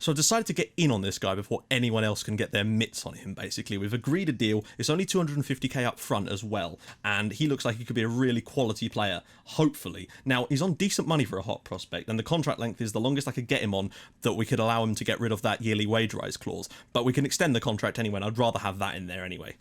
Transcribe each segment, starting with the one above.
So I've decided to get in on this guy before anyone else can get their mitts on him, basically. We've agreed a deal. It's only 250k up front as well, and he looks like he could be a really quality player, hopefully. Now, he's on decent money for a hot prospect, and the contract length is the longest I could get him on that we could allow him to get rid of that yearly wage rise clause. But we can extend the contract anyway, and I'd rather have that in there anyway.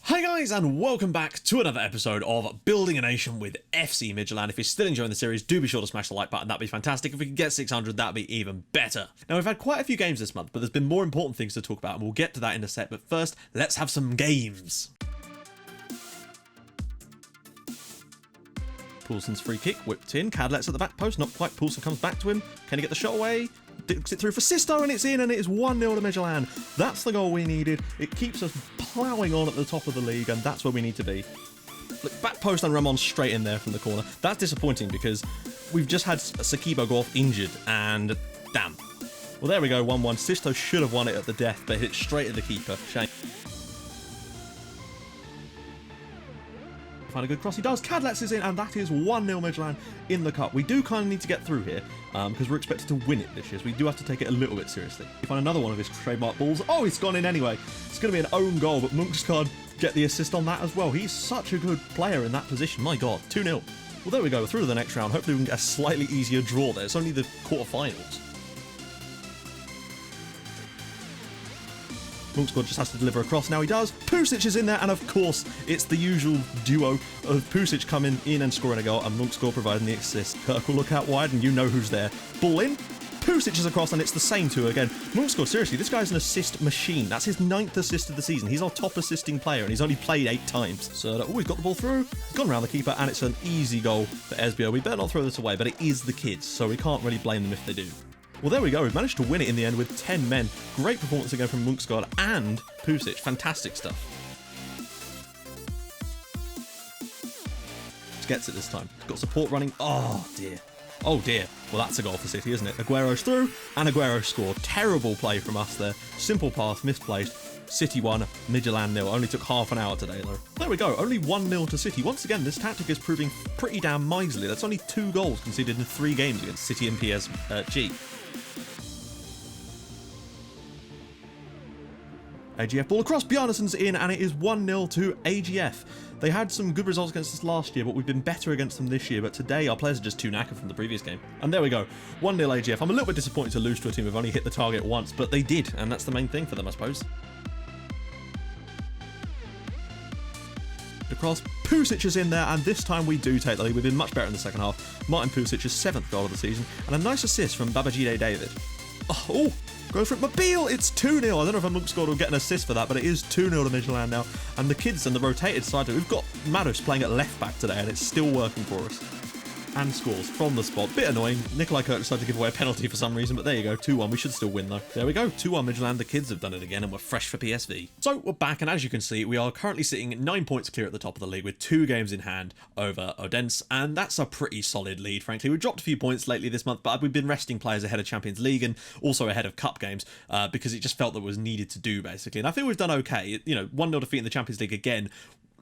Hi guys, and welcome back to another episode of Building a Nation with FC Midtjylland. If you're still enjoying the series, do be sure to smash the like button, that'd be fantastic. If we can get 600, that'd be even better. Now, we've had quite a few games this month, but there's been more important things to talk about, and we'll get to that in a sec, but first, let's have some games. Poulsen's free kick, whipped in, Cadlet's at the back post, not quite, Poulsen comes back to him, can he get the shot away? Dinks it through for Sisto, and it's in, and it is 1-0 to Midtjylland. That's the goal we needed. It keeps us ploughing on at the top of the league, and that's where we need to be. Look, back post and Ramon straight in there from the corner. That's disappointing because we've just had Sakibo go off injured, and damn. Well, there we go, 1-1. Sisto should have won it at the death, but hit straight at the keeper. Shame. Find a good cross, he does. Cadlet's is in, and that is 1-0 Midtjylland in the cup. We do kind of need to get through here because we're expected to win it this year, so we do have to take it a little bit seriously. We find another one of his trademark balls. Oh, it's gone in anyway. It's going to be an own goal, but Munksgaard get the assist on that as well. He's such a good player in that position. My God, 2-0. Well, there we go. We're through to the next round. Hopefully we can get a slightly easier draw there. It's only the quarterfinals. Munksgaard just has to deliver across. Now he does. Pusic is in there, and of course, it's the usual duo of Pusic coming in and scoring a goal, and Munksgaard providing the assist. Kirk will look out wide, and you know who's there. Ball in. Pusic is across, and it's the same two again. Munksgaard, seriously, this guy's an assist machine. That's his 9th assist of the season. He's our top assisting player, and he's only played 8 times. So, he's got the ball through. He's gone around the keeper, and it's an easy goal for Esbjerg. We better not throw this away, but it is the kids, so we can't really blame them if they do. Well, there we go. We've managed to win it in the end with 10 men. Great performance again from Munksgaard and Pusic. Fantastic stuff. Gets it this time. Got support running. Oh, dear. Oh, dear. Well, that's a goal for City, isn't it? Aguero's through, and Aguero scored. Terrible play from us there. Simple pass, misplaced. City 1, Midtjylland 0. Only took half an hour today, though. There we go. Only 1-0 to City. Once again, this tactic is proving pretty damn miserly. That's only 2 goals conceded in 3 games against City and PSG. AGF ball across, Bjarnason's in, and it is 1-0 to AGF. They had some good results against us last year, but we've been better against them this year. But today, our players are just too knackered from the previous game. And there we go, 1-0 AGF. I'm a little bit disappointed to lose to a team who've only hit the target once, but they did, and that's the main thing for them, I suppose. Across, Pusic is in there, and this time we do take the lead. We've been much better in the second half. Martin Pusic's 7th goal of the season, and a nice assist from Babajide David. Oh, go for it, Mobile! It's 2-0. I don't know if a Munksgaard will get an assist for that, but it is 2-0 to Midtjylland now. And the kids and the rotated side, we've got Mados playing at left back today, and it's still working for us. And scores from the spot. Bit annoying. Nikolai Kirk decided to give away a penalty for some reason, but there you go, 2-1. We should still win though. There we go, 2-1 Midtjylland. The kids have done it again, and we're fresh for PSV. So we're back, and as you can see, we are currently sitting 9 points clear at the top of the league with 2 games in hand over Odense, and that's a pretty solid lead, frankly. We've dropped a few points lately this month, but we've been resting players ahead of Champions League and also ahead of Cup games because it just felt that was needed to do, basically. And I think we've done okay. You know, 1-0 defeat in the Champions League again.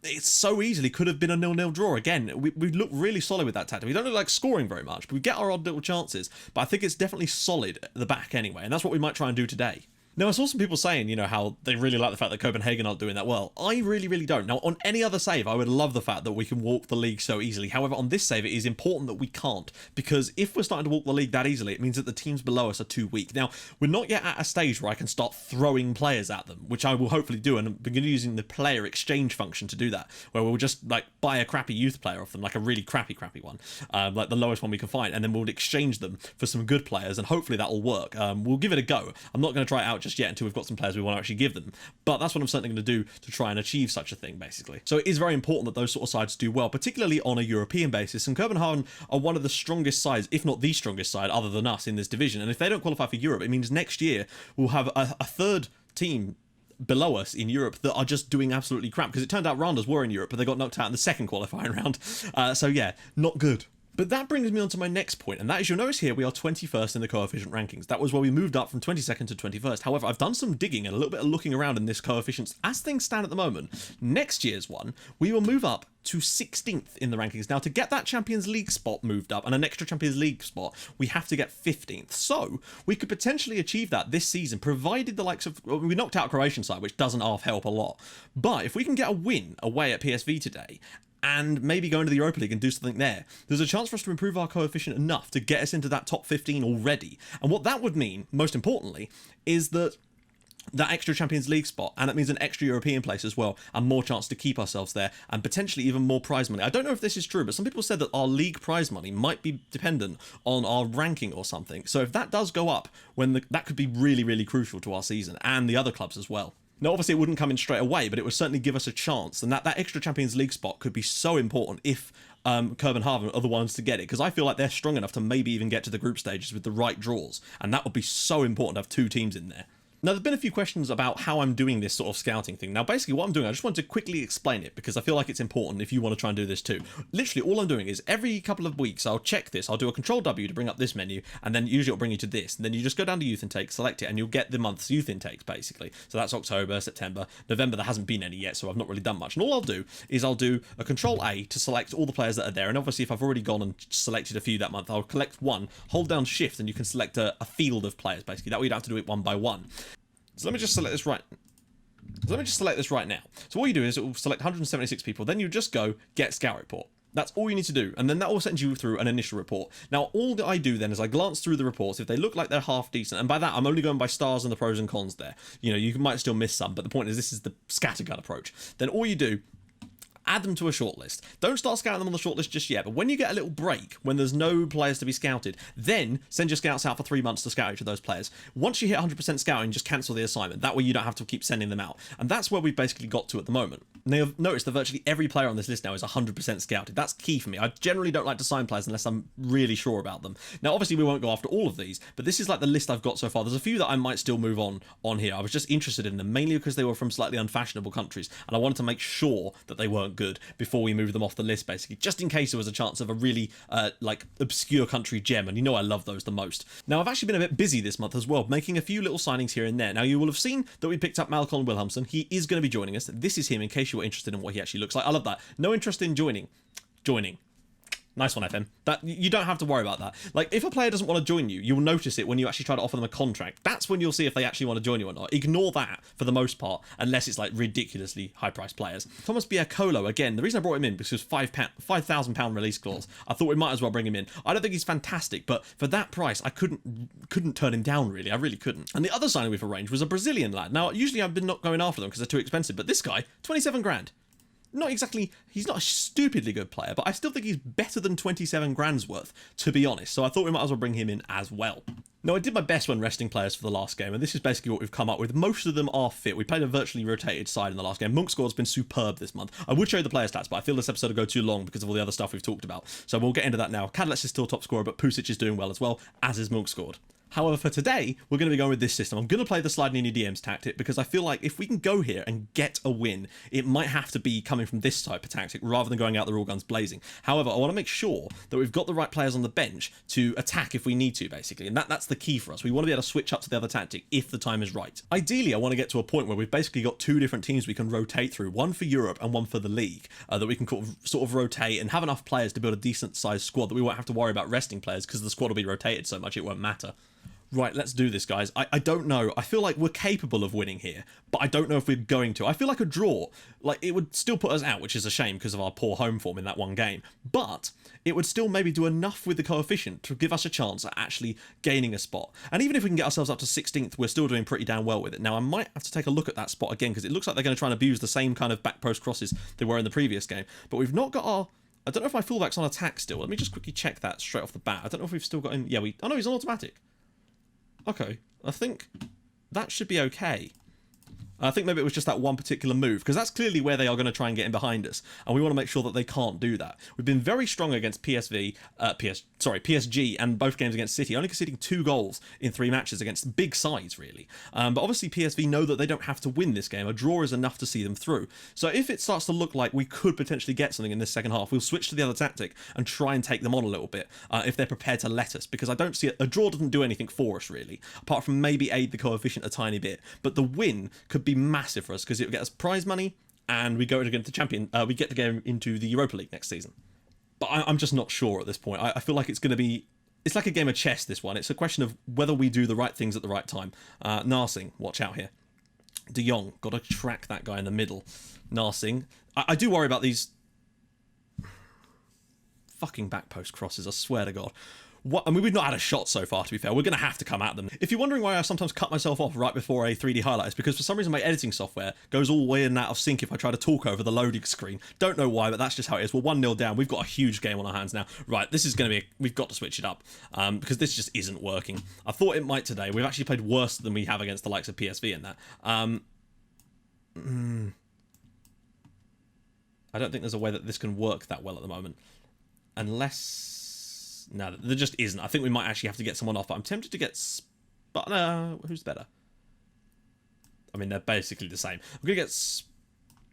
It so easily could have been a 0-0 draw. Again, we look really solid with that tactic. We don't look like scoring very much, but we get our odd little chances. But I think it's definitely solid at the back anyway, and that's what we might try and do today. Now, I saw some people saying, you know, how they really like the fact that Copenhagen aren't doing that well. I really, really don't. Now, on any other save, I would love the fact that we can walk the league so easily. However, on this save, it is important that we can't, because if we're starting to walk the league that easily, it means that the teams below us are too weak. Now, we're not yet at a stage where I can start throwing players at them, which I will hopefully do, and begin using the player exchange function to do that, where we'll just, like, buy a crappy youth player off them, like a really crappy one, like the lowest one we can find, and then we'll exchange them for some good players, and hopefully that will work. We'll give it a go. I'm not going to try it out just yet until we've got some players we want to actually give them, but that's what I'm certainly going to do to try and achieve such a thing, basically. So it is very important that those sort of sides do well, particularly on a European basis, and Copenhagen are one of the strongest sides, if not the strongest side other than us in this division, and if they don't qualify for Europe, it means next year we'll have a third team below us in Europe that are just doing absolutely crap, because it turned out Randers were in Europe, but they got knocked out in the second qualifying round. So yeah, not good. But that brings me on to my next point, and that is, you'll notice here we are 21st in the coefficient rankings. That was where we moved up from 22nd to 21st. However, I've done some digging and a little bit of looking around in this coefficients. As things stand at the moment, next year's one, we will move up to 16th in the rankings. Now, to get that Champions League spot moved up and an extra Champions League spot, we have to get 15th. So we could potentially achieve that this season, provided the likes of, well, we knocked out Croatian side, which doesn't half help a lot. But if we can get a win away at PSV today, and maybe go into the Europa League and do something there, there's a chance for us to improve our coefficient enough to get us into that top 15 already. And what that would mean, most importantly, is that extra Champions League spot, and that means an extra European place as well, and more chance to keep ourselves there, and potentially even more prize money. I don't know if this is true, but some people said that our league prize money might be dependent on our ranking or something. So if that does go up, that could be really, really crucial to our season, and the other clubs as well. Now, obviously, it wouldn't come in straight away, but it would certainly give us a chance. And that extra Champions League spot could be so important if Copenhagen are the ones to get it, because I feel like they're strong enough to maybe even get to the group stages with the right draws. And that would be so important to have two teams in there. Now, there's been a few questions about how I'm doing this sort of scouting thing. Now, basically what I'm doing, I just want to quickly explain it because I feel like it's important if you want to try and do this too. Literally, all I'm doing is every couple of weeks, I'll check this. I'll do a Control W to bring up this menu, and then usually it'll bring you to this. And then you just go down to youth intake, select it, and you'll get the month's youth intakes, basically. So that's October, September, November. There hasn't been any yet, so I've not really done much. And all I'll do is I'll do a Control A to select all the players that are there. And obviously, if I've already gone and selected a few that month, I'll collect one, hold down Shift, and you can select a field of players, basically. That way you don't have to do it one by one. So let me just select this right now. So what you do is it will select 176 people. Then you just go get scout report. That's all you need to do. And then that will send you through an initial report. Now, all that I do then is I glance through the reports. If they look like they're half decent, and by that, I'm only going by stars and the pros and cons there. You know, you might still miss some, but the point is this is the scattergun approach. Then all you do, add them to a shortlist. Don't start scouting them on the shortlist just yet, but when you get a little break, when there's no players to be scouted, then send your scouts out for 3 months to scout each of those players. Once you hit 100% scouting, just cancel the assignment. That way you don't have to keep sending them out. And that's where we've basically got to at the moment. Now, you've noticed that virtually every player on this list now is 100% scouted. That's key for me. I generally don't like to sign players unless I'm really sure about them. Now, obviously, we won't go after all of these, but this is like the list I've got so far. There's a few that I might still move on here. I was just interested in them, mainly because they were from slightly unfashionable countries, and I wanted to make sure that they weren't good before we move them off the list, basically, just in case there was a chance of a really like obscure country gem, and you know I love those the most. Now, I've actually been a bit busy this month as well, making a few little signings here and there. Now, you will have seen that we picked up Malcolm Wilhelmsen. He is going to be joining us. This is him, in case you were interested in what he actually looks like. I love that. No interest in joining. Nice one, FM. That you don't have to worry about that. Like, if a player doesn't want to join you, you'll notice it when you actually try to offer them a contract. That's when you'll see if they actually want to join you or not. Ignore that for the most part, unless it's like ridiculously high-priced players. Thomas Biacolo, again, the reason I brought him in because it was £5,000 release clause. I thought we might as well bring him in. I don't think he's fantastic, but for that price, I couldn't turn him down, really. I really couldn't. And the other signing we've arranged was a Brazilian lad. Now, usually I've been not going after them because they're too expensive, but this guy, 27 grand. Not exactly, he's not a stupidly good player, but I still think he's better than 27 grand's worth, to be honest. So I thought we might as well bring him in as well. Now, I did my best when resting players for the last game, and this is basically what we've come up with. Most of them are fit. We played a virtually rotated side in the last game. Munksgaard's been superb this month. I would show you the player stats, but I feel this episode will go too long because of all the other stuff we've talked about. So we'll get into that now. Kadlec is still top scorer, but Pusic is doing well as well, as is Munksgaard. However, for today, we're going to be going with this system. I'm going to play the sliding in your DMs tactic because I feel like if we can go here and get a win, it might have to be coming from this type of tactic rather than going out the all guns blazing. However, I want to make sure that we've got the right players on the bench to attack if we need to, basically. And that's the key for us. We want to be able to switch up to the other tactic if the time is right. Ideally, I want to get to a point where we've basically got two different teams we can rotate through, one for Europe and one for the league, that we can sort of rotate and have enough players to build a decent sized squad that we won't have to worry about resting players because the squad will be rotated so much it won't matter. Right, let's do this, guys. I don't know. I feel like we're capable of winning here, but I don't know if we're going to. I feel like a draw, like, it would still put us out, which is a shame because of our poor home form in that one game. But it would still maybe do enough with the coefficient to give us a chance at actually gaining a spot. And even if we can get ourselves up to 16th, we're still doing pretty damn well with it. Now, I might have to take a look at that spot again because it looks like they're going to try and abuse the same kind of back post crosses they were in the previous game. But we've not got our... I don't know if my fullback's on attack still. Let me just quickly check that straight off the bat. I don't know if we've still got him... Yeah, oh, no, he's on automatic. Okay, I think that should be okay. I think maybe it was just that one particular move, because that's clearly where they are going to try and get in behind us, and we want to make sure that they can't do that. We've been very strong against PSG, and both games against City, only conceding 2 goals in 3 matches against big sides, really. But obviously PSV know that they don't have to win this game. A draw is enough to see them through. So if it starts to look like we could potentially get something in this second half, we'll switch to the other tactic and try and take them on a little bit, if they're prepared to let us, because I don't see it. A draw doesn't do anything for us, really, apart from maybe aid the coefficient a tiny bit. But the win could be massive for us, because it would get us prize money, and we go against we get to go into the Europa League next season. But I'm just not sure at this point. I feel like it's going to be... It's like a game of chess, this one. It's a question of whether we do the right things at the right time. Narsing, watch out here. De Jong, got to track that guy in the middle. Narsing. I do worry about these fucking back post crosses, I swear to God. I mean, we've not had a shot so far, to be fair. We're going to have to come at them. If you're wondering why I sometimes cut myself off right before a 3D highlight, it's because for some reason my editing software goes all the way in and out of sync if I try to talk over the loading screen. Don't know why, but that's just how it is. We're 1-0 down. We've got a huge game on our hands now. Right, this is going to be... We've got to switch it up, because this just isn't working. I thought it might today. We've actually played worse than we have against the likes of PSV in that. I don't think there's a way that this can work that well at the moment. Unless... No, there just isn't. I think we might actually have to get someone off, but I'm tempted to get... But no, who's better? I mean, they're basically the same. I'm going to get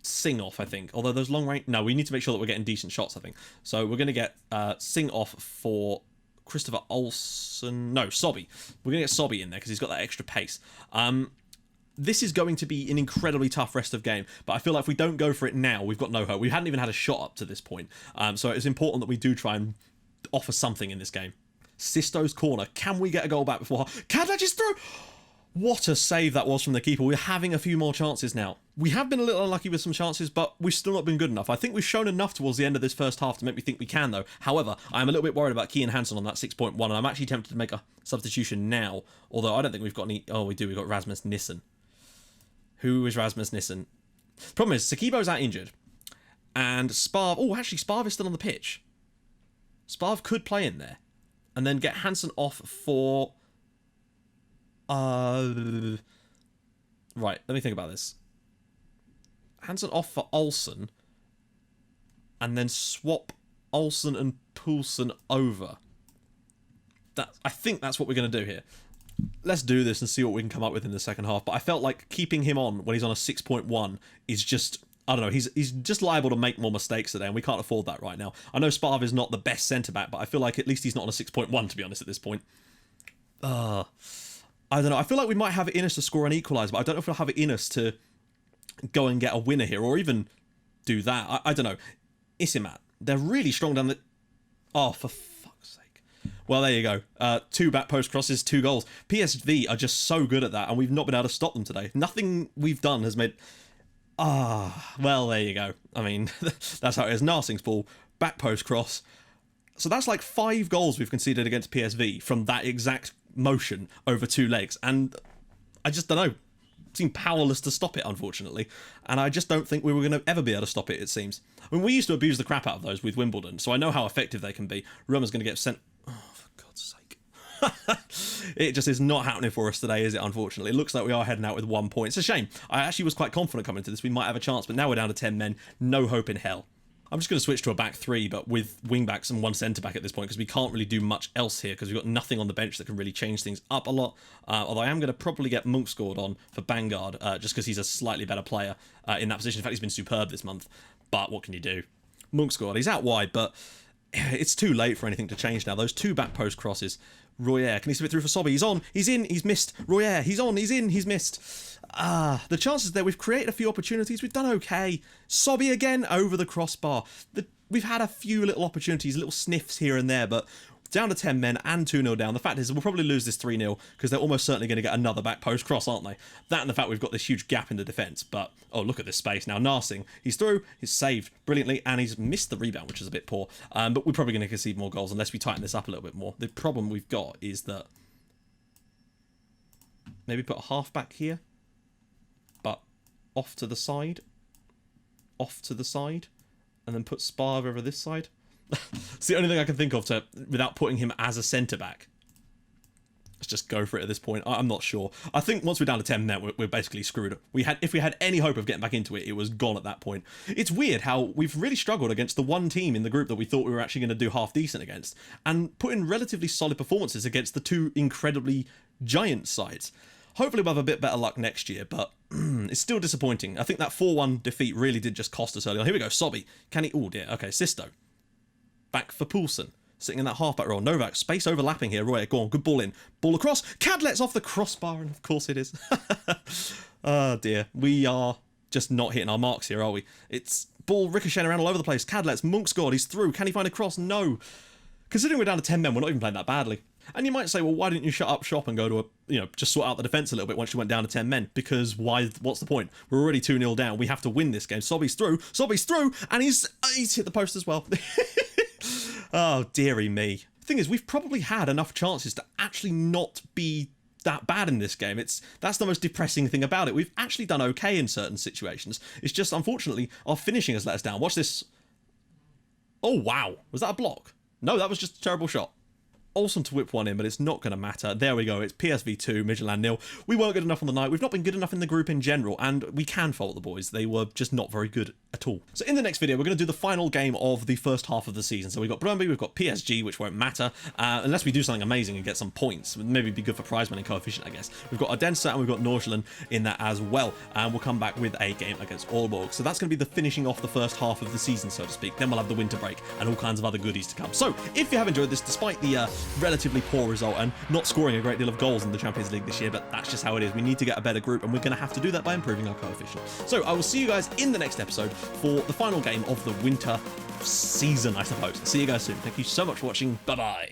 Sing off, I think. Although those long range... No, we need to make sure that we're getting decent shots, I think. So we're going to get Sing off for Christopher Olsen... No, Sobby. We're going to get Sobby in there because he's got that extra pace. This is going to be an incredibly tough rest of game, but I feel like if we don't go for it now, we've got no hope. We hadn't even had a shot up to this point. So it's important that we do try and offer something in this game. Sisto's corner. Can we get a goal back before... Can I just throw... What a save that was from the keeper. We're having a few more chances now. We have been a little unlucky with some chances, but we've still not been good enough. I think we've shown enough towards the end of this first half to make me think we can, though. However, I'm a little bit worried about Kian Hansen on that 6.1, and I'm actually tempted to make a substitution now, although I don't think we've got any... Oh, we do. We've got Rasmus Nissen. Who is Rasmus Nissen? Problem is, Sakibo's out injured, and Sparv... Oh, actually, Sparv is still on the pitch. Sparv could play in there, and then get Hansen off for... Right, let me think about this. Hansen off for Olsen, and then swap Olsen and Poulsen over. I think that's what we're going to do here. Let's do this and see what we can come up with in the second half. But I felt like keeping him on when he's on a 6.1 is just... I don't know, he's just liable to make more mistakes today, and we can't afford that right now. I know Sparv is not the best centre-back, but I feel like at least he's not on a 6.1, to be honest, at this point. I don't know, I feel like we might have it in us to score an equaliser, but I don't know if we'll have it in us to go and get a winner here, or even do that. I don't know. Isimat, they're really strong down the... Oh, for fuck's sake. Well, there you go. 2 back post crosses, 2 goals. PSV are just so good at that, and we've not been able to stop them today. Nothing we've done has made... well, there you go. I mean, that's how it is. Narsing's ball, back post cross. So that's like 5 goals we've conceded against PSV from that exact motion over 2 legs. And I just don't know. Seem powerless to stop it, unfortunately. And I just don't think we were going to ever be able to stop it, it seems. I mean, we used to abuse the crap out of those with Wimbledon, so I know how effective they can be. Roma's going to get sent... Oh, for God's sake. It just is not happening for us today, is it, unfortunately? It looks like we are heading out with 1 point. It's a shame. I actually was quite confident coming into this. We might have a chance, but now we're down to 10 men. No hope in hell. I'm just going to switch to a back 3, but with wing-backs and 1 centre-back at this point, because we can't really do much else here, because we've got nothing on the bench that can really change things up a lot. Although I am going to probably get Munksgaard on for Vanguard, just because he's a slightly better player in that position. In fact, he's been superb this month. But what can you do? Munksgaard, he's out wide, but it's too late for anything to change now. Those 2 back post crosses... Royer, can he slip it through for Sobby? He's on, he's in, he's missed. Royer, he's on, he's in, he's missed. The chances there, we've created a few opportunities, we've done okay. Sobby again over the crossbar. We've had a few little opportunities, little sniffs here and there, but down to 10 men and 2-0 down. The fact is, we'll probably lose this 3-0 because they're almost certainly going to get another back post cross, aren't they? That and the fact we've got this huge gap in the defence. But, oh, look at this space now. Narsing, he's through, he's saved brilliantly, and he's missed the rebound, which is a bit poor. But we're probably going to concede more goals unless we tighten this up a little bit more. The problem we've got is that maybe put a half-back here, but off to the side, and then put Sparv over this side. It's the only thing I can think of without putting him as a centre-back. Let's just go for it at this point. I'm not sure. I think once we're down to 10 men, we're basically screwed. If we had any hope of getting back into it, it was gone at that point. It's weird how we've really struggled against the one team in the group that we thought we were actually going to do half decent against, and put in relatively solid performances against the two incredibly giant sides. Hopefully we'll have a bit better luck next year, but it's still disappointing. I think that 4-1 defeat really did just cost us early on. Here we go, Sobby. Can he... Oh dear, okay, Sisto. Back for Poulsen. Sitting in that halfback role. Novak, space overlapping here. Roy, go on, good ball in. Ball across. Cadlet's off the crossbar, and of course it is. Oh dear, we are just not hitting our marks here, are we? It's ball ricocheting around all over the place. Cadlet's, Munksgaard, he's through. Can he find a cross? No. Considering we're down to 10 men, we're not even playing that badly. And you might say, well, why didn't you shut up shop and go to just sort out the defence a little bit once you went down to 10 men? Because what's the point? We're already 2-0 down. We have to win this game. Sobby's through, and he's hit the post as well. Oh, dearie me. The thing is, we've probably had enough chances to actually not be that bad in this game. That's the most depressing thing about it. We've actually done okay in certain situations. It's just, unfortunately, our finishing has let us down. Watch this. Oh, wow. Was that a block? No, that was just a terrible shot. Awesome to whip one in, but it's not going to matter. There we go. It's PSV 2, Midtjylland 0. We weren't good enough on the night. We've not been good enough in the group in general, and we can fault the boys. They were just not very good at all. So in the next video, we're going to do the final game of the first half of the season. So we've got Brøndby, we've got PSG, which won't matter, unless we do something amazing and get some points. Maybe be good for prize money coefficient, I guess. We've got Odense and we've got Nordsjælland in that as well. And we'll come back with a game against Aalborg. So that's going to be the finishing off the first half of the season, so to speak. Then we'll have the winter break and all kinds of other goodies to come. So if you have enjoyed this, despite the relatively poor result and not scoring a great deal of goals in the Champions League this year, but that's just how it is. We need to get a better group, and we're going to have to do that by improving our coefficient. So I will see you guys in the next episode for the final game of the winter season, I suppose. See you guys soon. Thank you so much for watching. Bye bye.